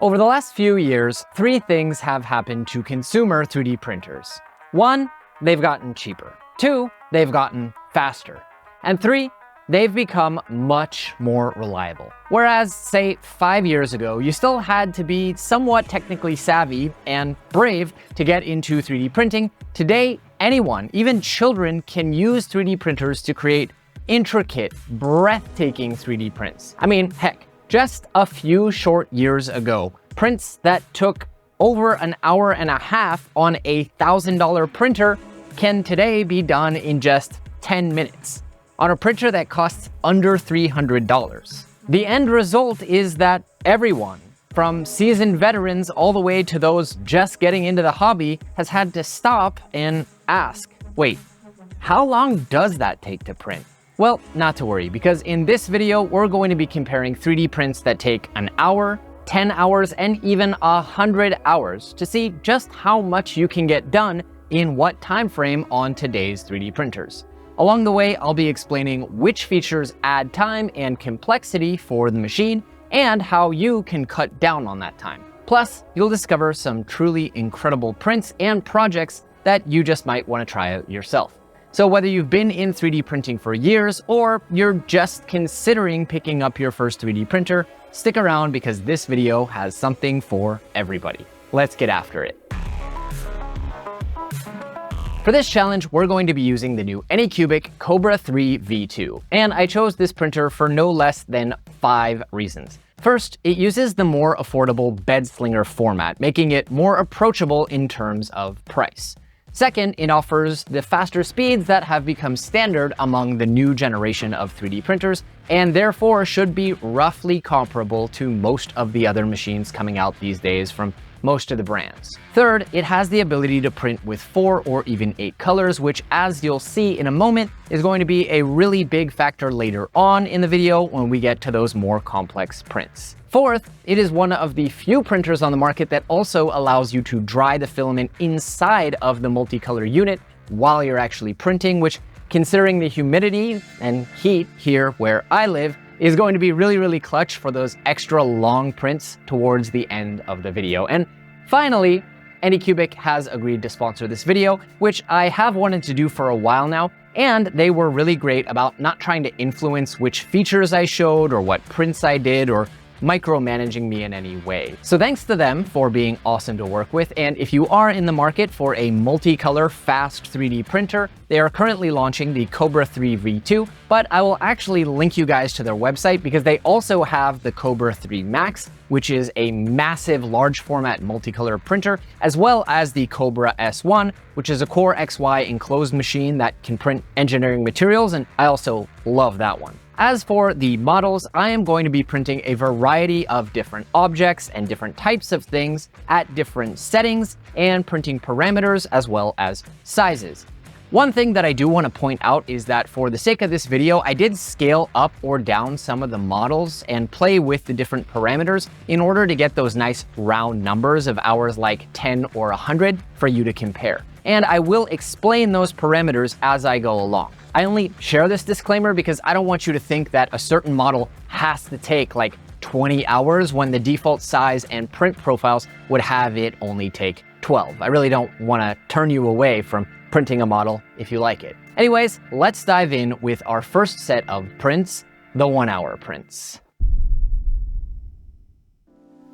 Over the last few years, three things have happened to consumer 3D printers. 1, they've gotten cheaper. 2, they've gotten faster. And 3, they've become much more reliable. Whereas, say, 5 years ago, you still had to be somewhat technically savvy and brave to get into 3D printing, today, anyone, even children, can use 3D printers to create intricate, breathtaking 3D prints. I mean, heck, just a few short years ago, prints that took over an hour and a half on a $1,000 printer can today be done in just 10 minutes on a printer that costs under $300. The end result is that everyone, from seasoned veterans all the way to those just getting into the hobby, has had to stop and ask, wait, how long does that take to print? Well, not to worry, because in this video, we're going to be comparing 3D prints that take an hour, 10 hours, and even 100 hours to see just how much you can get done in what time frame on today's 3D printers. Along the way, I'll be explaining which features add time and complexity for the machine and how you can cut down on that time. Plus, you'll discover some truly incredible prints and projects that you just might want to try out yourself. So whether you've been in 3D printing for years or you're just considering picking up your first 3D printer, stick around because this video has something for everybody. Let's get after it. For this challenge, we're going to be using the new AnyCubic Kobra 3 V2, and I chose this printer for no less than 5 reasons. First, it uses the more affordable bed slinger format, making it more approachable in terms of price. Second, it offers the faster speeds that have become standard among the new generation of 3D printers, and therefore should be roughly comparable to most of the other machines coming out these days from most of the brands. Third, it has the ability to print with 4 or even 8 colors, which, as you'll see in a moment, is going to be a really big factor later on in the video when we get to those more complex prints. Fourth, it is one of the few printers on the market that also allows you to dry the filament inside of the multicolor unit while you're actually printing, which, considering the humidity and heat here where I live, is going to be really, really clutch for those extra long prints towards the end of the video. And finally, AnyCubic has agreed to sponsor this video, which I have wanted to do for a while now, and they were really great about not trying to influence which features I showed or what prints I did or micromanaging me in any way. So thanks to them for being awesome to work with. And if you are in the market for a multicolor fast 3D printer, they are currently launching the Kobra 3 V2, but I will actually link you guys to their website because they also have the Kobra 3 Max, which is a massive large format multicolor printer, as well as the Kobra S1, which is a Core XY enclosed machine that can print engineering materials, and I also love that one. As for the models, I am going to be printing a variety of different objects and different types of things at different settings and printing parameters as well as sizes. One thing that I do want to point out is that for the sake of this video, I did scale up or down some of the models and play with the different parameters in order to get those nice round numbers of hours like 10 or 100 for you to compare. And I will explain those parameters as I go along. I only share this disclaimer because I don't want you to think that a certain model has to take like 20 hours when the default size and print profiles would have it only take 12. I really don't want to turn you away from printing a model if you like it. Anyways, let's dive in with our first set of prints, the 1-hour prints.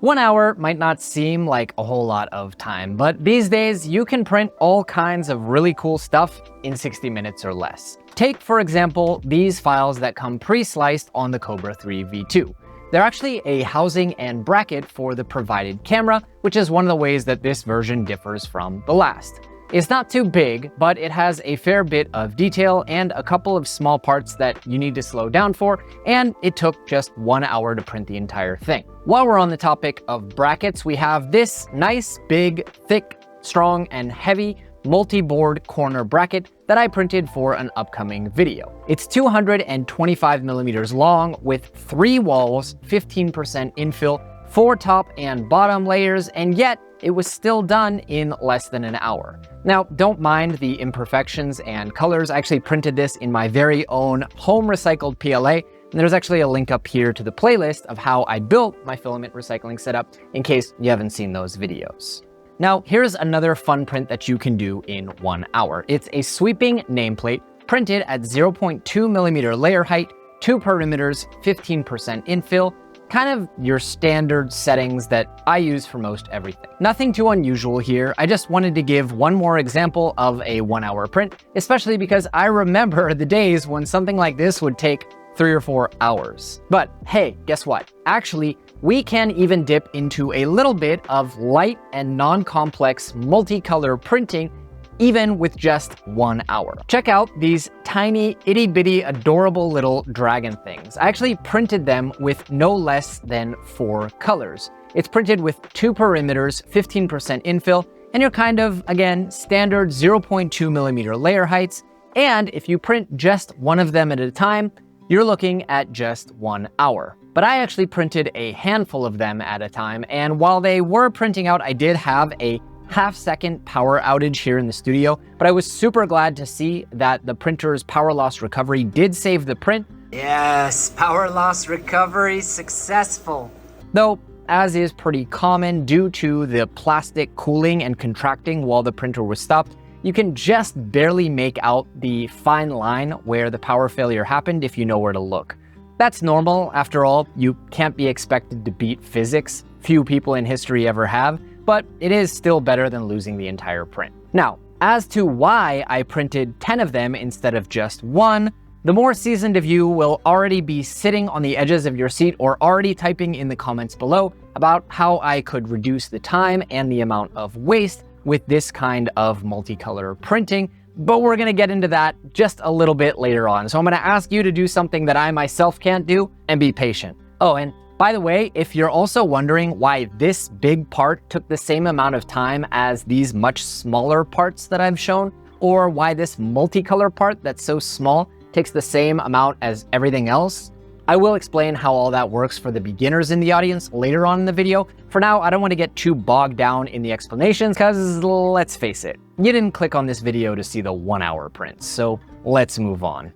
1 hour might not seem like a whole lot of time, but these days you can print all kinds of really cool stuff in 60 minutes or less. Take, for example, these files that come pre-sliced on the Kobra 3 V2. They're actually a housing and bracket for the provided camera, which is one of the ways that this version differs from the last. It's not too big, but it has a fair bit of detail and a couple of small parts that you need to slow down for, and it took just 1 hour to print the entire thing. While we're on the topic of brackets, we have this nice, big, thick, strong, and heavy multi-board corner bracket that I printed for an upcoming video. It's 225 millimeters long with 3 walls, 15% infill, 4 top and bottom layers, and yet it was still done in less than an hour. Now, don't mind the imperfections and colors. I actually printed this in my very own home recycled PLA, And there's actually a link up here to the playlist of how I built my filament recycling setup in case you haven't seen those videos. Now, here's another fun print that you can do in 1 hour. It's a sweeping nameplate printed at 0.2 millimeter layer height, 2 perimeters, 15% infill, kind of your standard settings that I use for most everything. Nothing too unusual here. I just wanted to give one more example of a 1 hour print, especially because I remember the days when something like this would take 3 or 4 hours. But hey, guess what? Actually, we can even dip into a little bit of light and non-complex multicolor printing even with just 1 hour. Check out these tiny, itty-bitty, adorable little dragon things. I actually printed them with no less than 4 colors. It's printed with 2 perimeters, 15% infill, and your kind of, again, standard 0.2 millimeter layer heights. And if you print just one of them at a time, you're looking at just 1 hour. But I actually printed a handful of them at a time, and while they were printing out, I did have a half-second power outage here in the studio, but I was super glad to see that the printer's power loss recovery did save the print. Yes, power loss recovery successful. Though, as is pretty common, due to the plastic cooling and contracting while the printer was stopped, you can just barely make out the fine line where the power failure happened if you know where to look. That's normal, after all, you can't be expected to beat physics. Few people in history ever have, but it is still better than losing the entire print. Now, as to why I printed 10 of them instead of just 1, the more seasoned of you will already be sitting on the edges of your seat or already typing in the comments below about how I could reduce the time and the amount of waste with this kind of multicolor printing, but we're gonna get into that just a little bit later on. So I'm gonna ask you to do something that I myself can't do and be patient. Oh, and by the way, if you're also wondering why this big part took the same amount of time as these much smaller parts that I've shown, or why this multicolor part that's so small takes the same amount as everything else, I will explain how all that works for the beginners in the audience later on in the video. For now, I don't want to get too bogged down in the explanations because let's face it, you didn't click on this video to see the 1 hour prints, so let's move on.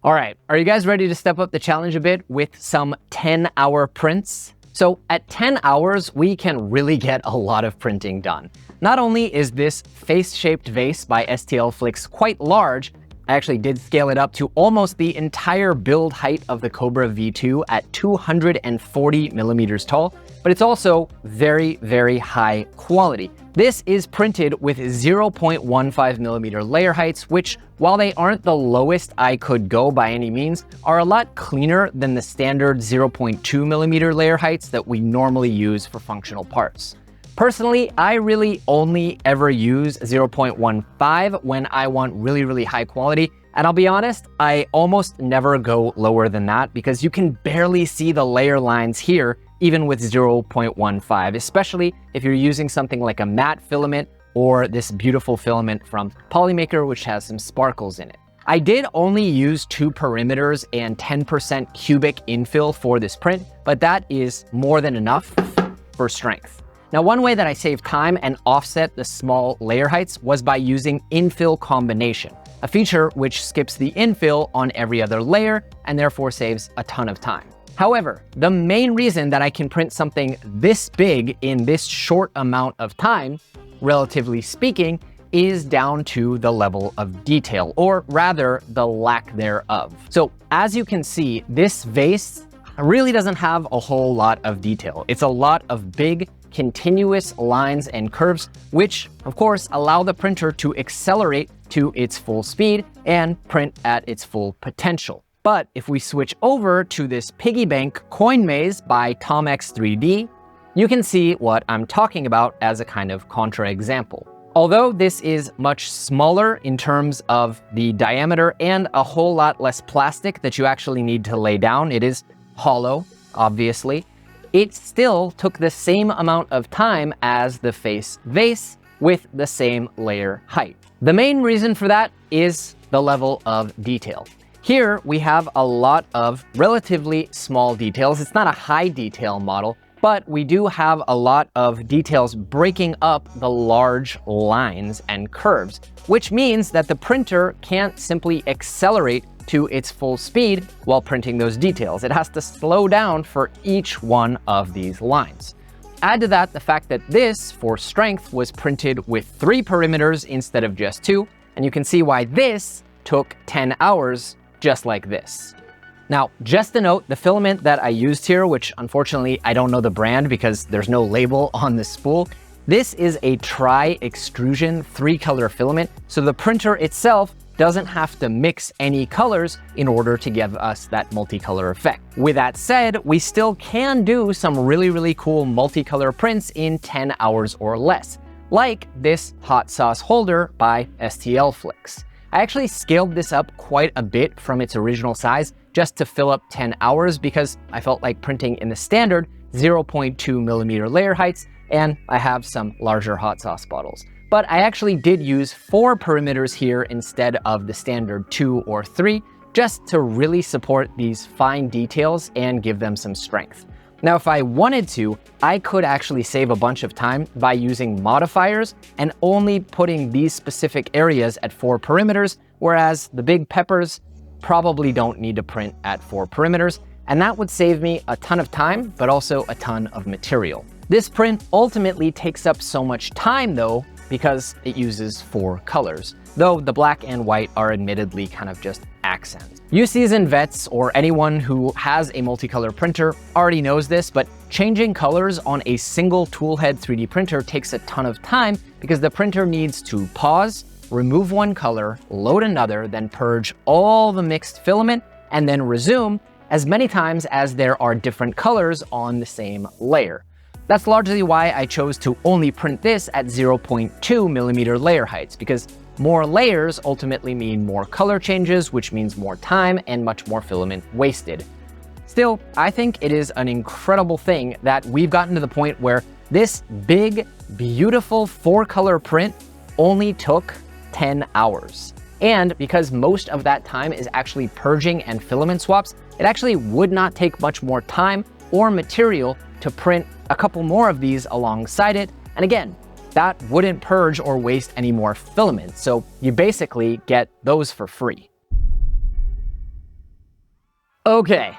All right, are you guys ready to step up the challenge a bit with some 10-hour prints? So at 10 hours, we can really get a lot of printing done. Not only is this face-shaped vase by STL Flix quite large, I actually did scale it up to almost the entire build height of the Kobra V2 at 240 millimeters tall, but it's also very, very high quality. This is printed with 0.15 millimeter layer heights, which, while they aren't the lowest I could go by any means, are a lot cleaner than the standard 0.2 millimeter layer heights that we normally use for functional parts. Personally, I really only ever use 0.15 when I want really, really high quality. And I'll be honest, I almost never go lower than that because you can barely see the layer lines here, even with 0.15, especially if you're using something like a matte filament or this beautiful filament from Polymaker, which has some sparkles in it. I did only use 2 perimeters and 10% cubic infill for this print, but that is more than enough for strength. Now, one way that I saved time and offset the small layer heights was by using infill combination, a feature which skips the infill on every other layer and therefore saves a ton of time. However, the main reason that I can print something this big in this short amount of time, relatively speaking, is down to the level of detail, or rather the lack thereof. So as you can see, this vase really doesn't have a whole lot of detail. It's a lot of big, continuous lines and curves, which of course allow the printer to accelerate to its full speed and print at its full potential. But if we switch over to this piggy bank coin maze by Tomx 3D, you can see what I'm talking about as a kind of contra-example. Although this is much smaller in terms of the diameter and a whole lot less plastic that you actually need to lay down, it is hollow, obviously, it still took the same amount of time as the face vase with the same layer height. The main reason for that is the level of detail. Here we have a lot of relatively small details. It's not a high detail model, but we do have a lot of details breaking up the large lines and curves, which means that the printer can't simply accelerate to its full speed while printing those details. It has to slow down for each one of these lines. Add to that the fact that this, for strength, was printed with 3 perimeters instead of just 2, and you can see why this took 10 hours just like this. Now, just a note, the filament that I used here, which unfortunately I don't know the brand because there's no label on the spool, this is a tri-extrusion 3-color filament, so the printer itself doesn't have to mix any colors in order to give us that multicolor effect. With that said, we still can do some really cool multicolor prints in 10 hours or less, like this hot sauce holder by STLFlix. I actually scaled this up quite a bit from its original size just to fill up 10 hours because I felt like printing in the standard 0.2 millimeter layer heights, and I have some larger hot sauce bottles. But I actually did use 4 perimeters here instead of the standard 2 or 3, just to really support these fine details and give them some strength. Now, if I wanted to, I could actually save a bunch of time by using modifiers and only putting these specific areas at 4 perimeters, whereas the big peppers probably don't need to print at 4 perimeters, and that would save me a ton of time, but also a ton of material. This print ultimately takes up so much time though, because it uses 4 colors, though the black and white are admittedly kind of just accents. You seasoned vets or anyone who has a multicolor printer already knows this, but changing colors on a single toolhead 3D printer takes a ton of time because the printer needs to pause, remove one color, load another, then purge all the mixed filament, and then resume as many times as there are different colors on the same layer. That's largely why I chose to only print this at 0.2 millimeter layer heights, because more layers ultimately mean more color changes, which means more time and much more filament wasted. Still, I think it is an incredible thing that we've gotten to the point where this big, beautiful 4-color print only took 10 hours. And because most of that time is actually purging and filament swaps, it actually would not take much more time or material to print a couple more of these alongside it. And again, that wouldn't purge or waste any more filament. So you basically get those for free. Okay,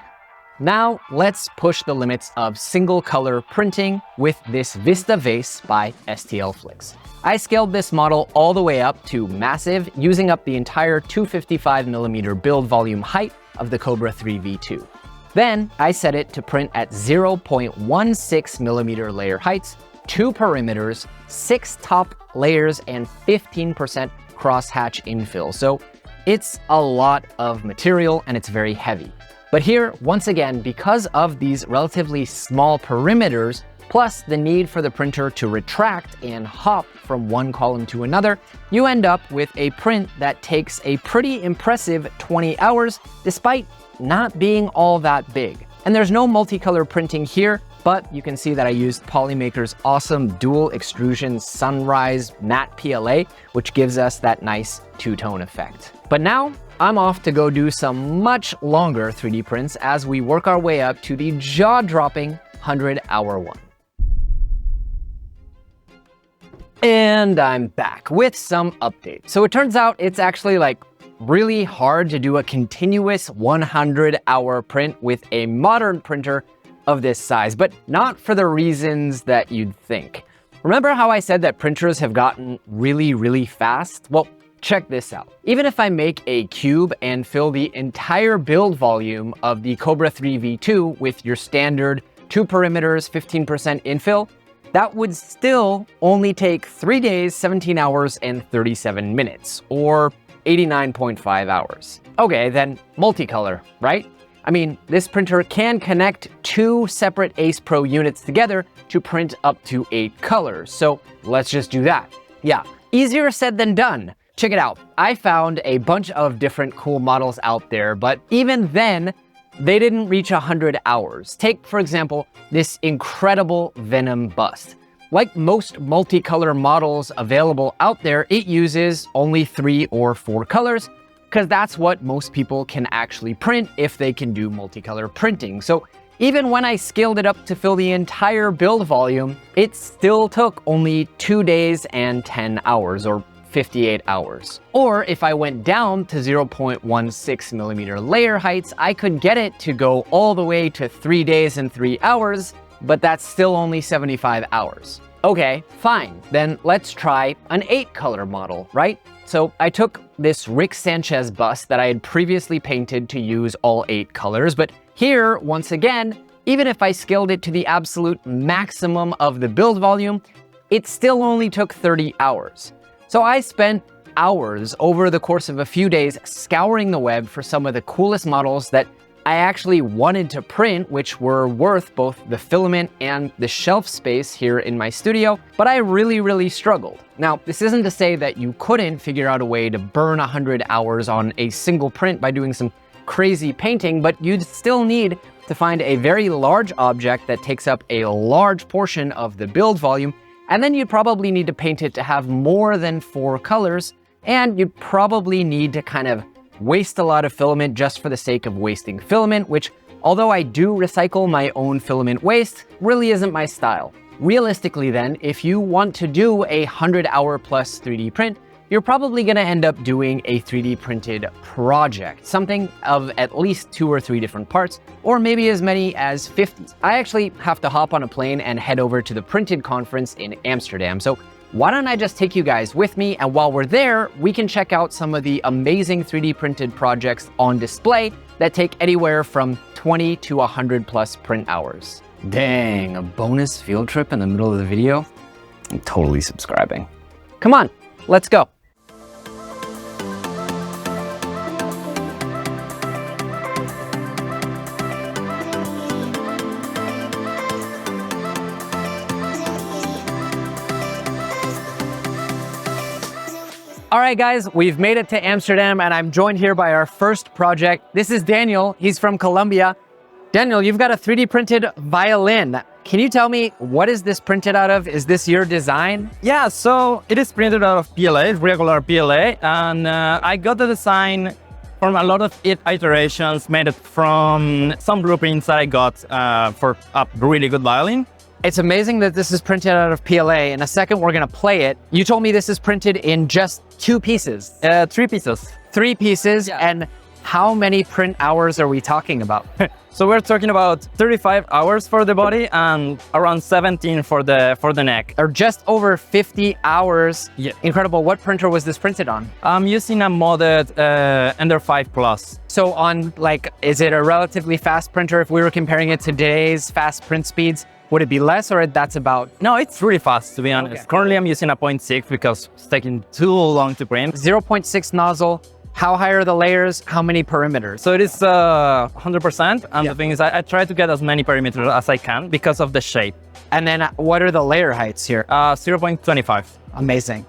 now let's push the limits of single color printing with this Vista Vase by STLFlix. I scaled this model all the way up to massive, using up the entire 255 millimeter build volume height of the Kobra 3 V2. Then I set it to print at 0.16 millimeter layer heights, 2 perimeters, 6 top layers, and 15% crosshatch infill. So it's a lot of material and it's very heavy. But here, once again, because of these relatively small perimeters, plus the need for the printer to retract and hop from one column to another, you end up with a print that takes a pretty impressive 20 hours, despite not being all that big. And there's no multicolor printing here, but you can see that I used Polymaker's awesome dual extrusion sunrise matte PLA, which gives us that nice 2-tone effect. But now I'm off to go do some much longer 3D prints as we work our way up to the jaw-dropping 100-hour one. And I'm back with some updates. So it turns out it's actually really hard to do a continuous 100-hour print with a modern printer of this size, but not for the reasons that you'd think. Remember how I said that printers have gotten really fast? Well, check this out. Even if I make a cube and fill the entire build volume of the Kobra 3 V2 with your standard 2 perimeters, 15% infill, that would still only take 3 days, 17 hours, and 37 minutes, or 89.5 hours. Okay, then multicolor, right? I mean, this printer can connect 2 separate Ace Pro units together to print up to 8 colors, so let's just do that. Yeah, easier said than done. Check it out. I found a bunch of different cool models out there, but even then, they didn't reach 100 hours. Take, for example, this incredible Venom bust. Like most multicolor models available out there, it uses only 3 or 4 colors, because that's what most people can actually print if they can do multicolor printing. So even when I scaled it up to fill the entire build volume, it still took only 2 days and 10 hours, or 58 hours. Or if I went down to 0.16 millimeter layer heights, I could get it to go all the way to 3 days and 3 hours, but that's still only 75 hours. Okay, fine. Then let's try an 8-color model, right? So I took this Rick Sanchez bust that I had previously painted to use all 8 colors, but here, once again, even if I scaled it to the absolute maximum of the build volume, it still only took 30 hours. So I spent hours over the course of a few days scouring the web for some of the coolest models that I actually wanted to print, which were worth both the filament and the shelf space here in my studio, but I really struggled. Now, this isn't to say that you couldn't figure out a way to burn 100 hours on a single print by doing some crazy painting, but you'd still need to find a very large object that takes up a large portion of the build volume, and then you'd probably need to paint it to have more than 4 colors, and you'd probably need to kind of waste a lot of filament just for the sake of wasting filament, which, although I do recycle my own filament waste, really isn't my style. Realistically then, if you want to do a 100-hour plus 3D print, you're probably gonna end up doing a 3D printed project, something of at least 2 or 3 different parts, or maybe as many as 50. I actually have to hop on a plane and head over to the printed conference in Amsterdam, so why don't I just take you guys with me, and while we're there, we can check out some of the amazing 3D printed projects on display that take anywhere from 20 to 100 plus print hours. Dang, a bonus field trip in the middle of the video? I'm totally subscribing. Come on, let's go. All right, guys, we've made it to Amsterdam, and I'm joined here by our first project. This is Daniel. He's from Colombia. Daniel, you've got a 3D printed violin. Can you tell me, what is this printed out of? Is this your design? Yeah, so it is printed out of PLA, regular PLA, and I got the design from a lot of iterations made from some blueprints that I got for a really good violin. It's amazing that this is printed out of PLA. In a second, we're gonna play it. You told me this is printed in just 2 pieces. 3 pieces. 3 pieces, yeah. And how many print hours are we talking about? So we're talking about 35 hours for the body and around 17 for the neck. Or just over 50 hours. Yeah. Incredible. What printer was this printed on? I'm using a modded Ender 5 Plus. So on, like, is it a relatively fast printer? If we were comparing it to today's fast print speeds, would it be less, or that's about? No, it's really fast, to be honest. Okay. Currently, I'm using a 0.6 because it's taking too long to print. 0.6 nozzle. How high are the layers? How many perimeters? So it is 100%, and Yeah. the thing is, I try to get as many perimeters as I can because of the shape. And then what are the layer heights here? 0.25. Amazing.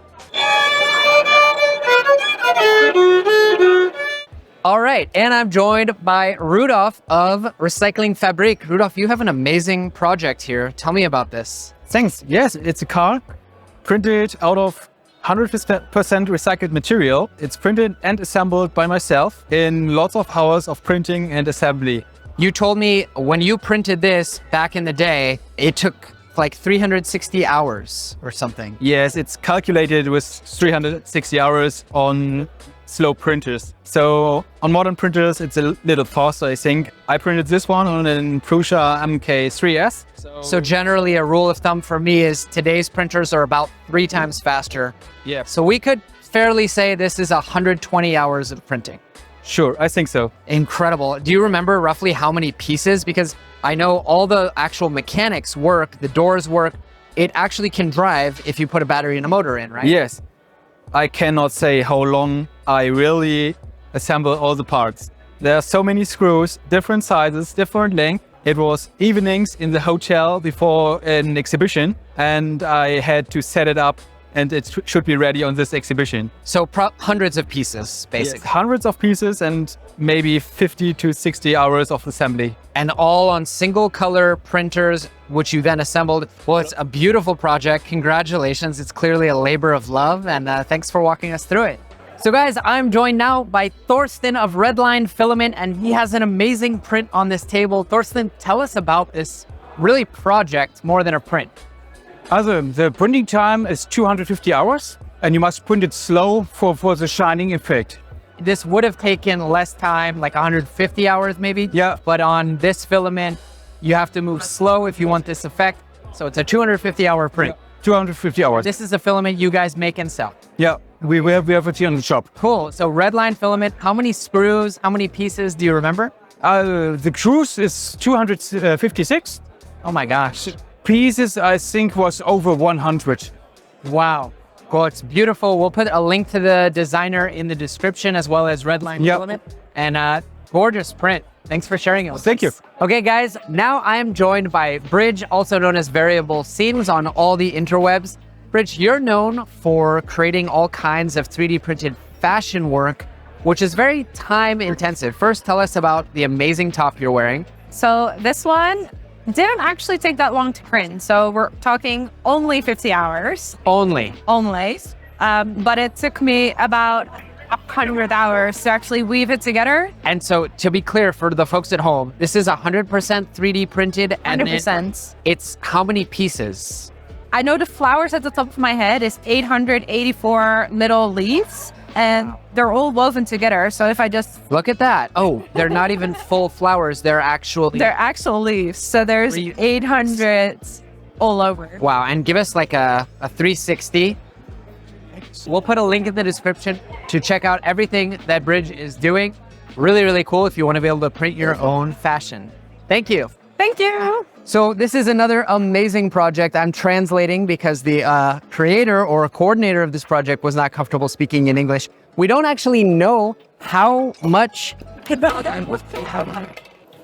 All right, and I'm joined by Rudolf of Recycling Fabrik. Rudolf, you have an amazing project here. Tell me about this. Thanks. Yes, it's a car printed out of 100% recycled material. It's printed and assembled by myself in lots of hours of printing and assembly. You told me when you printed this back in the day, it took like 360 hours or something. Yes, it's calculated with 360 hours on slow printers. So on modern printers, it's a little faster, I think. I printed this one on an Prusa MK3S. So generally a rule of thumb for me is today's printers are about 3 times faster. Yeah, So we could fairly say this is 120 hours of printing. sure, I think so. Incredible. Do you remember roughly how many pieces? Because I know all the actual mechanics work, the doors work. It actually can drive if you put a battery and a motor in, right? Yes, I cannot say how long I really assemble all the parts. There are so many screws, different sizes, different length. It was evenings in the hotel before an exhibition, and I had to set it up, and it should be ready on this exhibition. So hundreds of pieces, basically. Yes, hundreds of pieces and maybe 50 to 60 hours of assembly. And all on single color printers, which you then assembled. Well, it's a beautiful project. Congratulations. It's clearly a labor of love, and thanks for walking us through it. So guys, I'm joined now by Thorsten of Redline Filament, and he has an amazing print on this table. Thorsten, tell us about this really project more than a print. The printing time is 250 hours, and you must print it slow for the shining effect. This would have taken less time, like 150 hours maybe. Yeah. But on this filament, you have to move slow if you want this effect. So it's a 250-hour print. 250 hours. This is a filament you guys make and sell. Yeah, we have it here in the shop. Cool. So red line filament, how many screws, how many pieces do you remember? The cruise is 256. Oh my gosh. Pieces, I think, was over 100. Wow. Well, it's beautiful. We'll put a link to the designer in the description, as well as red line filament. And gorgeous print. Thanks for sharing it with Thank you. us. Okay, guys, now I am joined by Bridge, also known as Variable Seams on all the interwebs. Bridge, you're known for creating all kinds of 3D printed fashion work, which is very time intensive. First, tell us about the amazing top you're wearing. So this one didn't actually take that long to print. So we're talking only 50 hours. Only. But it took me about 100 hours to actually weave it together. And so to be clear for the folks at home, this is 100% 3D printed. And 100%. It's how many pieces? I know the flowers at the top of my head is 884 little leaves, and they're all woven together. So if I just... Look at that. Oh, they're not even full flowers. They're actually... They're actual leaves. So there's 800 all over. Wow. And give us like a 360. We'll put a link in the description to check out everything that Bridge is doing. Really, really cool if you want to be able to print your own fashion. Thank you. Thank you. So this is another amazing project. I'm translating because the creator or coordinator of this project was not comfortable speaking in English. We don't actually know how much...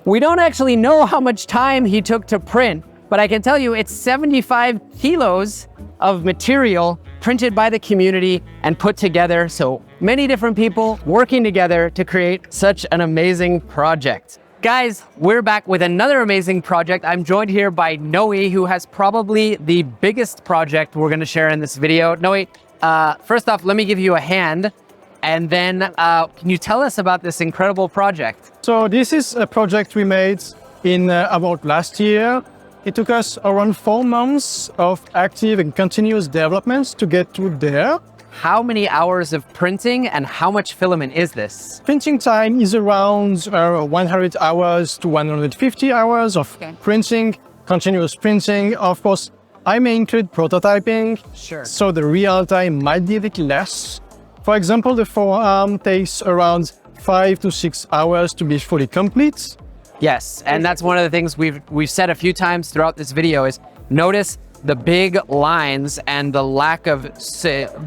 We don't actually know how much time he took to print, but I can tell you it's 75 kilos of material printed by the community and put together. So many different people working together to create such an amazing project. Guys, we're back with another amazing project. I'm joined here by Noe, who has probably the biggest project we're gonna share in this video. Noe, first off, let me give you a hand. And then can you tell us about this incredible project? So this is a project we made in about last year. It took us around 4 months of active and continuous developments to get to there. How many hours of printing and how much filament is this? Printing time is around 100 hours to 150 hours of printing, continuous printing. Of course, I may include prototyping, so the real time might be a bit less. For example, the forearm takes around 5 to 6 hours to be fully complete. Yes, and that's one of the things we've said a few times throughout this video is notice the big lines and the lack of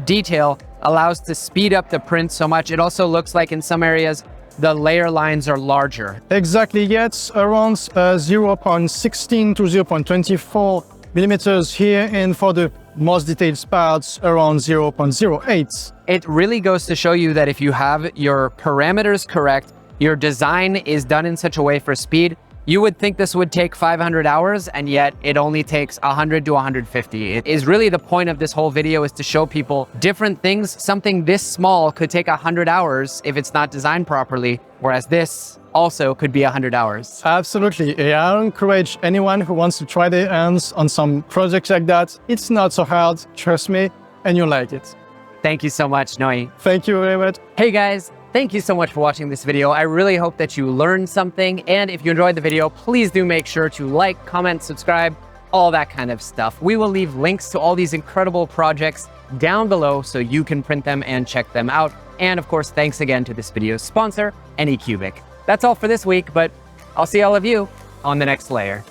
detail allows to speed up the print so much. It also looks like in some areas the layer lines are larger. Exactly, yes, around 0.16 to 0.24 millimeters here, and for the most detailed parts around 0.08. It really goes to show you that if you have your parameters correct, your design is done in such a way for speed, you would think this would take 500 hours, and yet it only takes 100 to 150. It is really the point of this whole video is to show people different things. Something this small could take 100 hours if it's not designed properly, whereas this also could be 100 hours. Absolutely. I encourage anyone who wants to try their hands on some projects like that. It's not so hard, trust me, and you'll like it. Thank you so much, Noe. Thank you very much. Hey guys, thank you so much for watching this video. I really hope that you learned something. And if you enjoyed the video, please do make sure to like, comment, subscribe, all that kind of stuff. We will leave links to all these incredible projects down below so you can print them and check them out. And of course, thanks again to this video's sponsor, AnyCubic. That's all for this week, but I'll see all of you on the next layer.